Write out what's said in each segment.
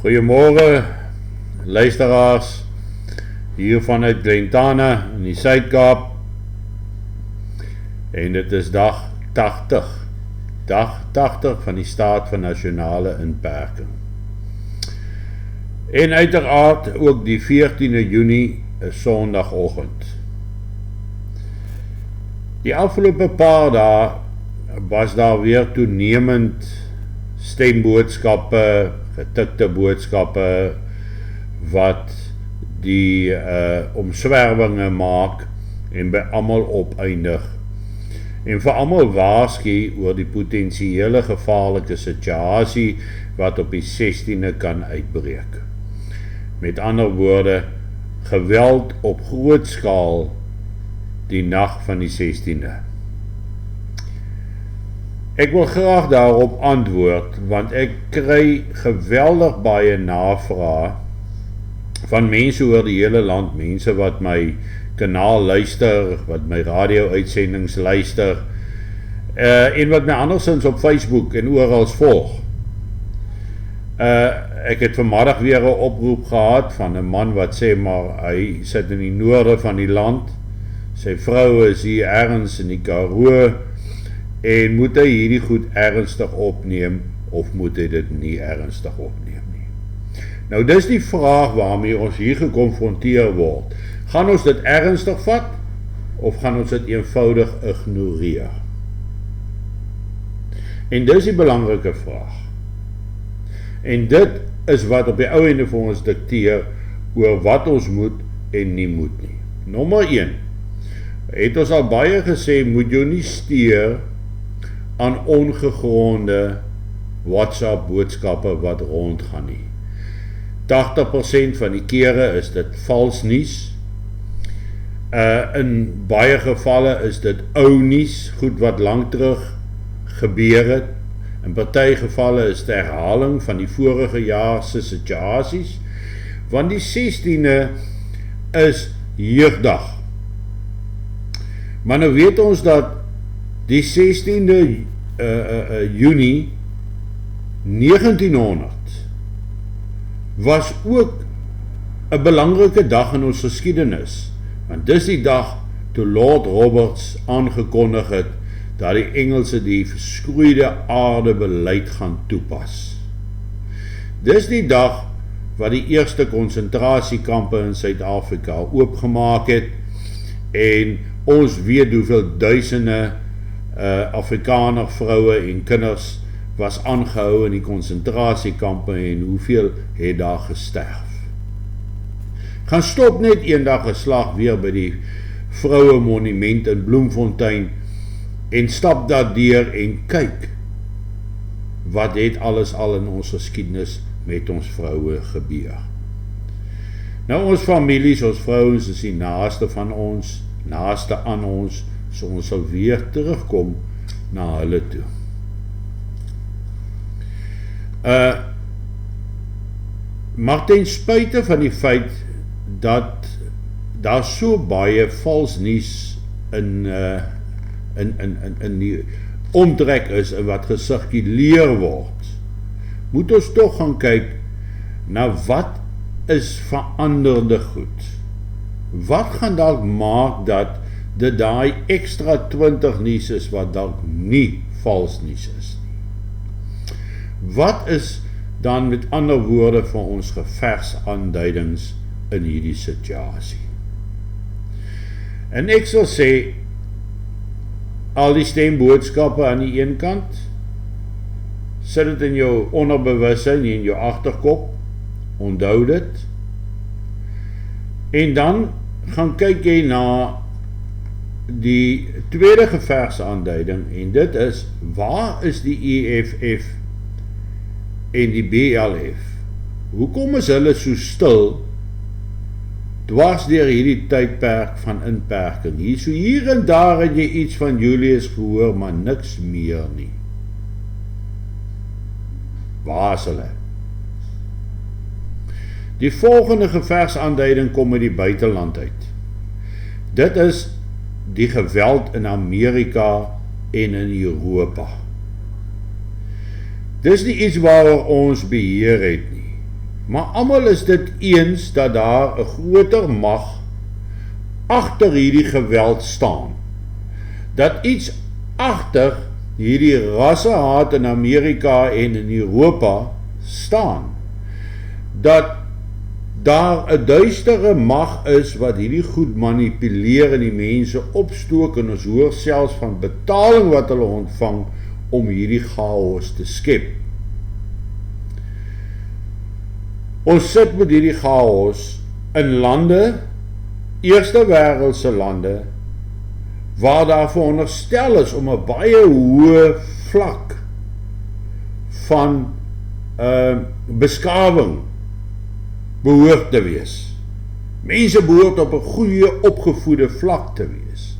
Goeiemôre luisteraars hier vanuit Glentana in die Suid-Kaap. En dit is dag 80. Dag 80 van die staat van nasionale inperking. En uiteraard ook die 14de Junie, 'n Sondagoggend. Die afgelope paar dae was daar weer toenemend stemboodskappe, getikte boodskappe wat die omswerwinge maak en by almal opeindig en vir almal waarsku oor die potensiële gevaarlike situasie wat op die 16de kan uitbreek. Met ander woorde, geweld op groot skaal die nag van die 16de. Ek wil graag daarop antwoord, want ek kry geweldig baie navrae van mense oor die hele land, mense wat my kanaal luister, wat my radio-uitsendings luister, en wat my andersins op Facebook en orals volg. Ek het vanmiddag weer 'n oproep gehad van 'n man wat sê maar hy sit in die noorde van die land, sy vrou is hier ergens in die Karoo, en moet hy hierdie goed ernstig opneem, of moet hy dit nie ernstig opneem nie? Nou dis die vraag waarmee ons hier gekonfronteer word. Gaan ons dit ernstig vat, of gaan ons dit eenvoudig ignoreer? En dis die belangrike vraag. En dit is wat op die ou ende vir ons dikteer oor wat ons moet en nie moet nie. Nommer 1, het ons al baie gesê, moet jou nie steur aan ongegronde WhatsApp boodskappe wat rondgaan nie. 80% van die kere is dit vals nuus. In baie gevalle is dit ou nuus, goed wat lank terug gebeur het. In party gevalle is dit herhaling van die vorige jaar se situasies, want die 16de is jeugdag. Maar nou weet ons dat die 16de Junie 1900 was ook 'n belangrike dag in ons geskiedenis, want dis die dag toe Lord Roberts aangekondig het dat die Engelse die verskroeide aardebeleid gaan toepas. Dis die dag wat die eerste konsentrasiekampe in Suid-Afrika oopgemaak het, en ons weet hoeveel duisende Afrikaner vroue en kinders was aangehou in die konsentrasiekampe en hoeveel het daar gesterf. Gaan stop net eendag 'n slag weer by die vroue monument in Bloemfontein en stap daar deur en kyk wat het alles al in ons geskiedenis met ons vroue gebeur. Nou ons families, ons vrouens is die naaste van ons, naaste aan ons, so ons sal weer terugkom na hulle toe. Maar ten spyte van die feit dat daar so baie vals nuus in die omtrek is en wat gesirkuleer word, moet ons tog gaan kyk na wat is veranderde goed. Wat gaan dalk maak dat dit daai ekstra 20 nuus is wat dalk nie vals nuus is nie? Wat is dan met ander woorde vir ons gevegsaanduidings in hierdie situasie? En ek sal sê, al die stemboodskappe aan die een kant, sit dit in jou onderbewussyn en in jou agterkop, onthou dit, en dan gaan kyk jy na die tweede gevegsaanduiding, en dit is, waar is die EFF en die BLF? Hoekom is hulle so stil dwars deur hierdie tydperk van inperking? Hier en daar het jy iets van Julius gehoor, maar niks meer nie. Waar is hulle? Die volgende gevegsaanduiding kom uit die buiteland uit. Dit is die geweld in Amerika en in Europa. Dis nie iets waaroor ons beheer het nie. maar almal is dit eens dat daar 'n groter mag agter hierdie geweld staan. Dat iets agter hierdie rassehaat in Amerika en in Europa staan. Dat daar 'n duistere mag is wat hierdie goed manipuleer en die mense opstook, en ons hoor selfs van betaling wat hulle ontvang om hierdie chaos te skep. Ons sit met hierdie chaos in lande, eerste wêreldse lande, waar daar veronderstel is om 'n baie hoë vlak van beskawing behoort te wees. Mense behoort op 'n goeie opgevoede vlak te wees.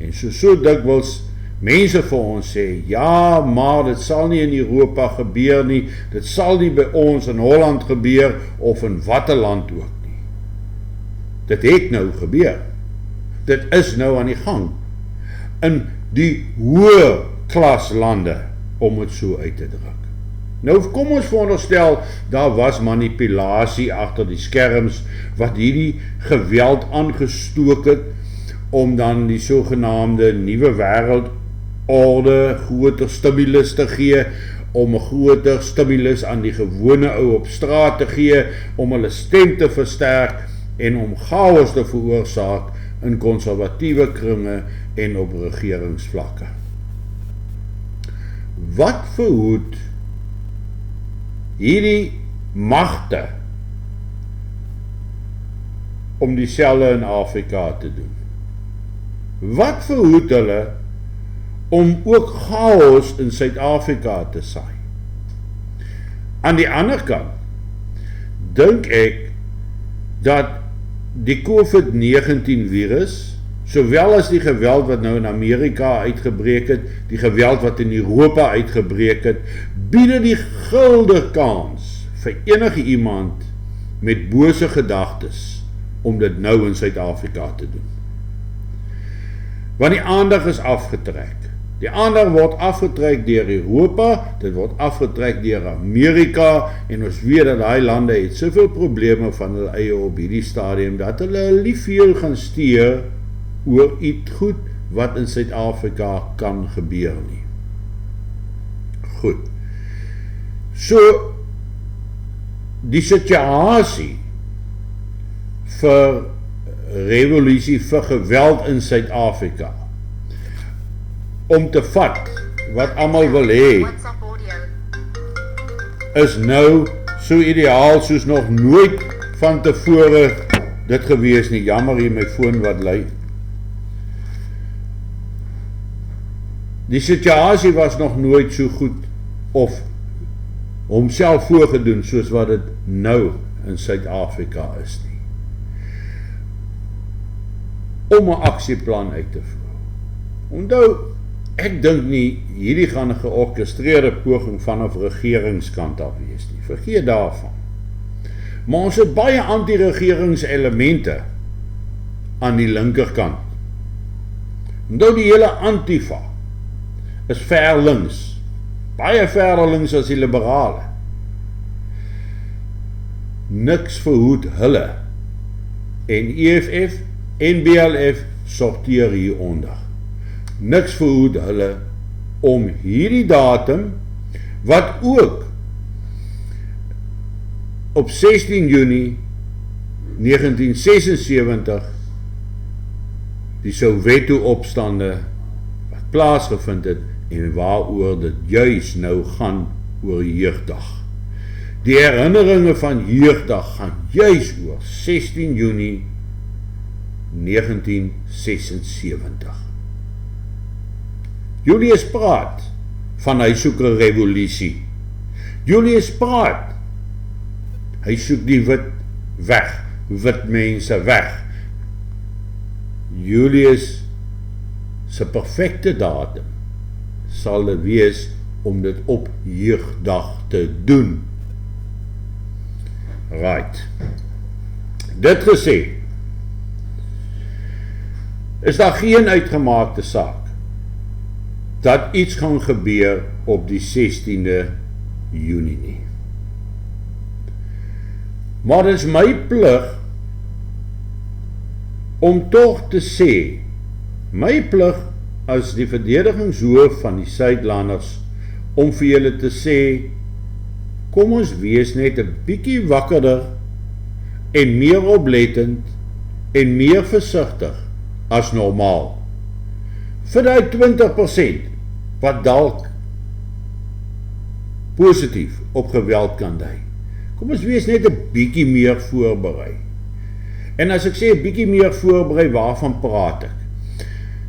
En so dikwels mense vir ons sê, ja, maar dit sal nie in Europa gebeur nie, dit sal nie by ons in Holland gebeur, of in watter land ook nie. Dit het nou gebeur. Dit is nou aan die gang. In die hoë klas lande, om het so uit te druk. Nou kom ons veronderstel, daar was manipulasie agter die skerms, wat hierdie geweld aangestook het, om dan die sogenaamde nuwe wêreldorde groter stimulus te gee, om 'n groter stimulus aan die gewone ou op straat te gee, om hulle stem te versterk, en om chaos te veroorsaak in konservatiewe kringe en op regeringsvlakke. Wat verhoed hierdie magte om dieselfde in Afrika te doen? Wat verhoed hulle om ook chaos in Suid-Afrika te saai? Aan die ander kant dink ek dat die COVID-19 virus, sowel as die geweld wat nou in Amerika uitgebreek het, die geweld wat in Europa uitgebreek het, bied die gulde kans vir enige iemand met bose gedagtes om dit nou in Suid-Afrika te doen. Want die aandag is afgetrek. Die aandag word afgetrek deur Europa, dit word afgetrek deur Amerika, en ons weet dat daai lande het soveel probleme van hulle eie op hierdie stadium, dat hulle nie veel gaan steur oor iets goed wat in Suid-Afrika kan gebeur nie. Goed. So, die situasie vir revolusie, vir geweld in Suid-Afrika, om te vat wat almal wil hê, is nou so ideaal soos nog nooit van tevore dit gewees nie. Jammer hier my foon wat lui. Die situasie was nog nooit so goed of homself voorgedoen soos wat dit nou in Suid-Afrika is nie. Om 'n aksieplan uit te voer. Onthou, ek dink nie hierdie gaan 'n georkestreerde poging vanaf regeringskant af wees nie. Vergeet daarvan. Maar ons het baie anti-regeringselemente aan die linkerkant. Onthou, die hele Antifa is ver links. Baie verder links as die liberale. Niks verhoed hulle. En EFF en BLF sorteer hieronder. Niks verhoed hulle om hierdie datum, wat ook op 16 Junie 1976 die Soweto-opstande wat plaasgevind het, en waaroor dit juis nou gaan oor Jeugdag. Die herinneringe van Jeugdag gaan juis oor 16 Junie 1976. Julius praat van hy soek 'n revolusie. Julius praat, hy soek die wit mense weg. Julius se perfekte datum sal dit wees om dit op Jeugdag te doen. Right. Dit gesê, is daar geen uitgemaakte saak dat iets gaan gebeur op die 16de Junie nie. Maar dit is my plig om tog te sê, my plig as die verdedigingshoof van die Suidlanders, om vir julle te sê, kom ons wees net 'n bietjie wakkerder en meer oplettend en meer versigtig as normaal. Vir die 20% wat dalk positief op geweld kan dui. Kom ons wees net 'n bietjie meer voorberei. En as ek sê 'n bietjie meer voorberei, waarvan praat ek?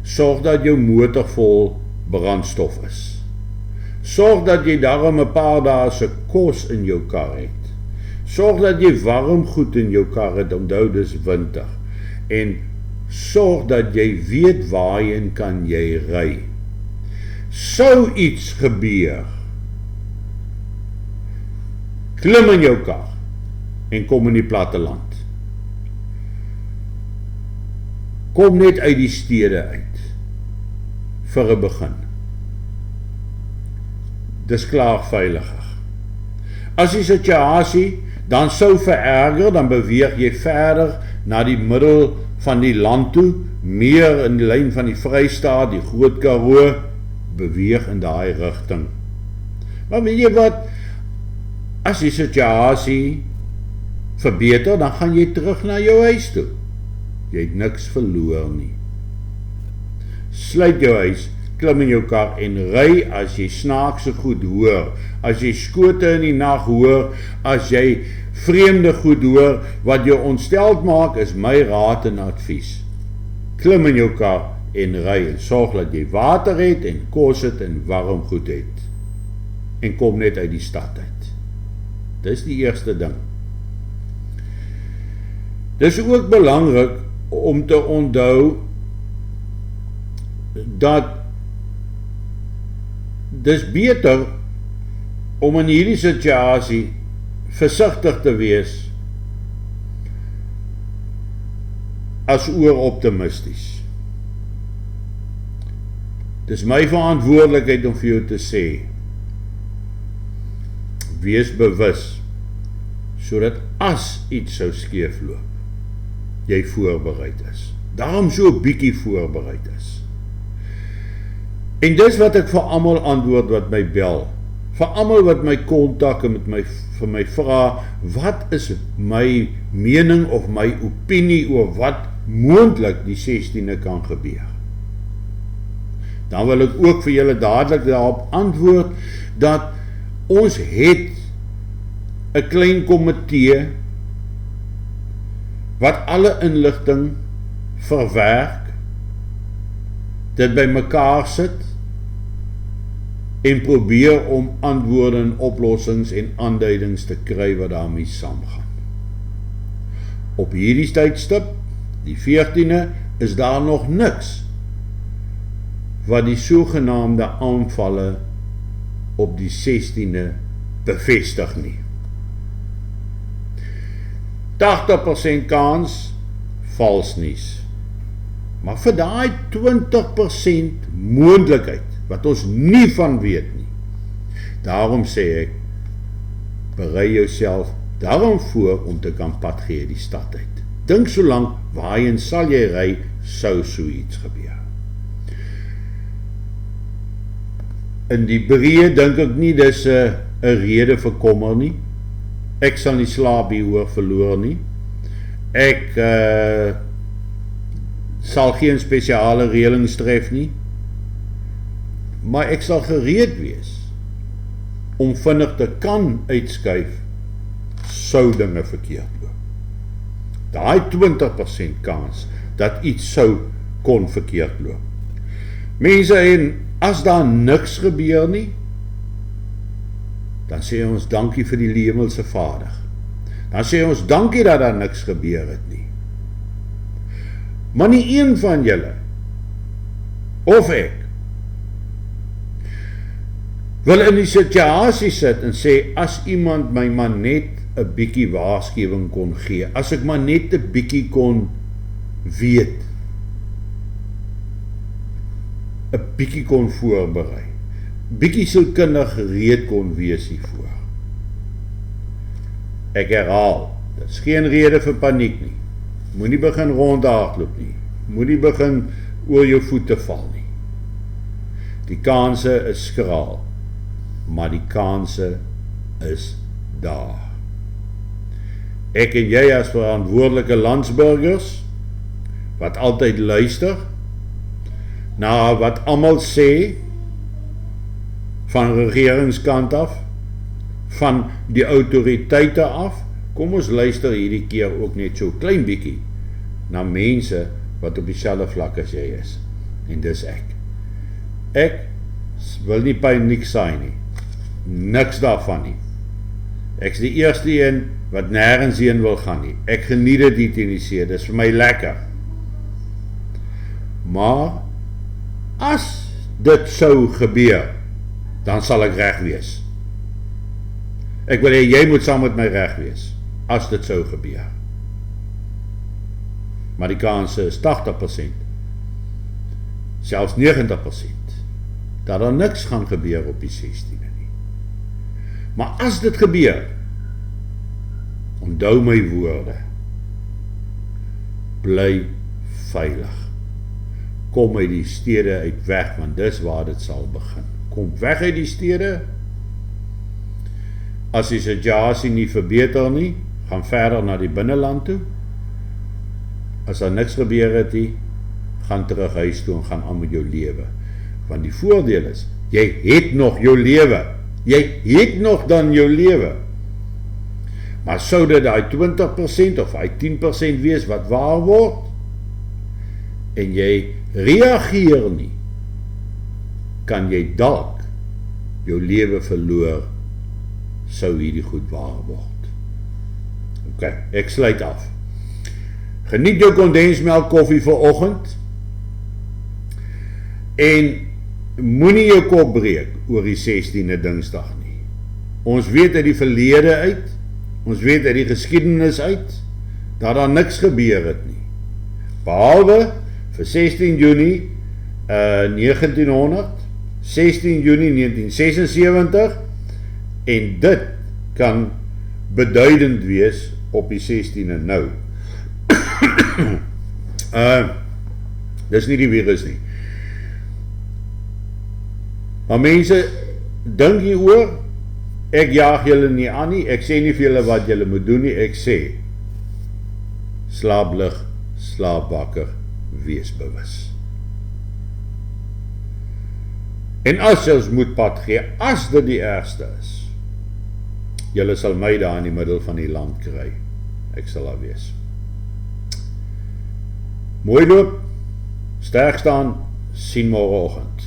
Sorg dat jou motor vol brandstof is. Sorg dat jy daarom 'n paar dae se kos in jou kar het. Sorg dat jy warm goed in jou kar het, onthou dis winter. En sorg dat jy weet waarheen kan jy ry. Sou iets gebeur, klim in jou kar en kom in die platteland. Kom net uit die stede uit, vir 'n begin. Dis klaar veiliger. As die situasie dan sou vererger, dan beweeg jy verder na die middel van die land toe, meer in die lyn van die Vrystaat, die Groot Karoo, beweeg in daai rigting. Maar weet jy wat, as die situasie verbeter, dan gaan jy terug na jou huis toe. Jy het niks verloor nie. Sluit jou huis, klim in jou kar en ry as jy snaakse goed hoor, as jy skote in die nag hoor, as jy vreemde goed hoor, wat jou ontsteld maak, is my raad en advies. Klim in jou kar en ry en sorg dat jy water het en kos het en warm goed het. En kom net uit die stad uit. Dis die eerste ding. Dis ook belangrik om te onthou dat dis beter om in hierdie situasie versigtig te wees as ooroptimisties. Dis my verantwoordelikheid om vir jou te sê, wees bewus, sodat as iets sou skeefloop, jy voorbereid is. Daarom so 'n bietjie voorbereid is. En dis wat ek vir almal antwoord wat my bel, vir almal wat my kontak en vir my vra, wat is my mening of my opinie oor wat moontlik die 16de kan gebeur. Dan wil ek ook vir julle dadelik daarop antwoord, dat ons het 'n klein komitee wat alle inligting verwerk, dit by mekaar sit en probeer om antwoorde en oplossings en aanduidings te kry wat daarmee saamgaan. Op hierdie tydstip, die 14de, is daar nog niks wat die sogenaamde aanvalle op die 16de bevestig nie. 80% kans, vals nuus. Maar vir daai 20% moontlikheid, wat ons nie van weet nie, daarom sê ek, berei jouself daarom voor om te kan pad gee die stad uit. Dink so lank, waarheen sal jy ry, sou so iets gebeur. In die breë dink ek nie dis 'n rede vir kommer nie. Ek sal nie slaap hieroor verloor nie. Ek sal geen spesiale reëlings tref nie. Maar ek sal gereed wees om vinnig te kan uitskuif sou dinge verkeerd loop. Daai 20% kans dat iets sou kon verkeerd loop. Mense, en as daar niks gebeur nie, dan sê ons dankie vir die hemelse Vader. Dan sê ons dankie dat daar niks gebeur het nie. Maar nie een van julle, of ek, wil in die situasie sit en sê, as iemand my maar net 'n bietjie waarskuwing kon gee, as ek maar net 'n bietjie kon weet, 'n bietjie kon voorberei, bietjie sielkundig gereed kon wees hiervoor. Ek herhaal, Dit is geen rede vir paniek nie. Moenie begin rondhardloop nie. Moenie begin oor jou voete val nie. Die kanse is skraal, maar die kanse is daar. Ek en jy as verantwoordelike landsburgers, wat altyd luister, na wat almal sê, van regeringskant af, van die autoriteite af, kom ons luister hierdie keer ook net so klein bietjie, na mense wat op dieselfde vlak as jy is, en dis ek. Ek wil nie paniek saai nie, niks daarvan nie. Ek is die eerste een wat nêrens heen wil gaan nie. Ek geniet dit in die see, dis vir my lekker. Maar as dit sou gebeur, dan sal ek reg wees. Ek wil hê jy moet saam met my reg wees, as dit sou gebeur. Maar die kanse is 80%, selfs 90%, dat daar niks gaan gebeur op die 16e nie. Maar as dit gebeur, onthou my woorde, bly veilig. Kom uit die stede uit weg, want dis waar dit sal begin. Kom weg uit die stede. As die situasie nie verbeter nie, gaan verder na die binneland toe. As daar niks gebeur het nie, gaan terug huis toe en gaan aan met jou lewe. Want die voordeel is, jy het nog jou lewe. Jy het nog dan jou lewe. Maar sou dit die 20% of die 10% wees wat waar word, en jy reageer nie, kan jy dalk jou lewe verloor, sou hierdie goed waar word. Ok, ek sluit af. Geniet jou kondensmelk koffie vir oggend, en moenie jou kop breek oor die 16de Dinsdag nie. Ons weet uit die verlede uit, ons weet uit die geskiedenis uit, dat daar niks gebeur het nie. Behalwe vir 16 Junie 1900, 16 Junie 1976, en dit kan beduidend wees op die 16e nou. Dis nie die virus nie. Maar mense, dink hieroor, ek jaag julle nie aan nie, ek sê nie vir julle wat julle moet doen nie, ek sê, slaap lig, slaap wakker, wees bewus. En as jy ons moet pad gee, as dit die ergste is, julle sal my daar in die middel van die land kry, ek sal daar wees. Mooi loop, sterk staan, sien môreoggend.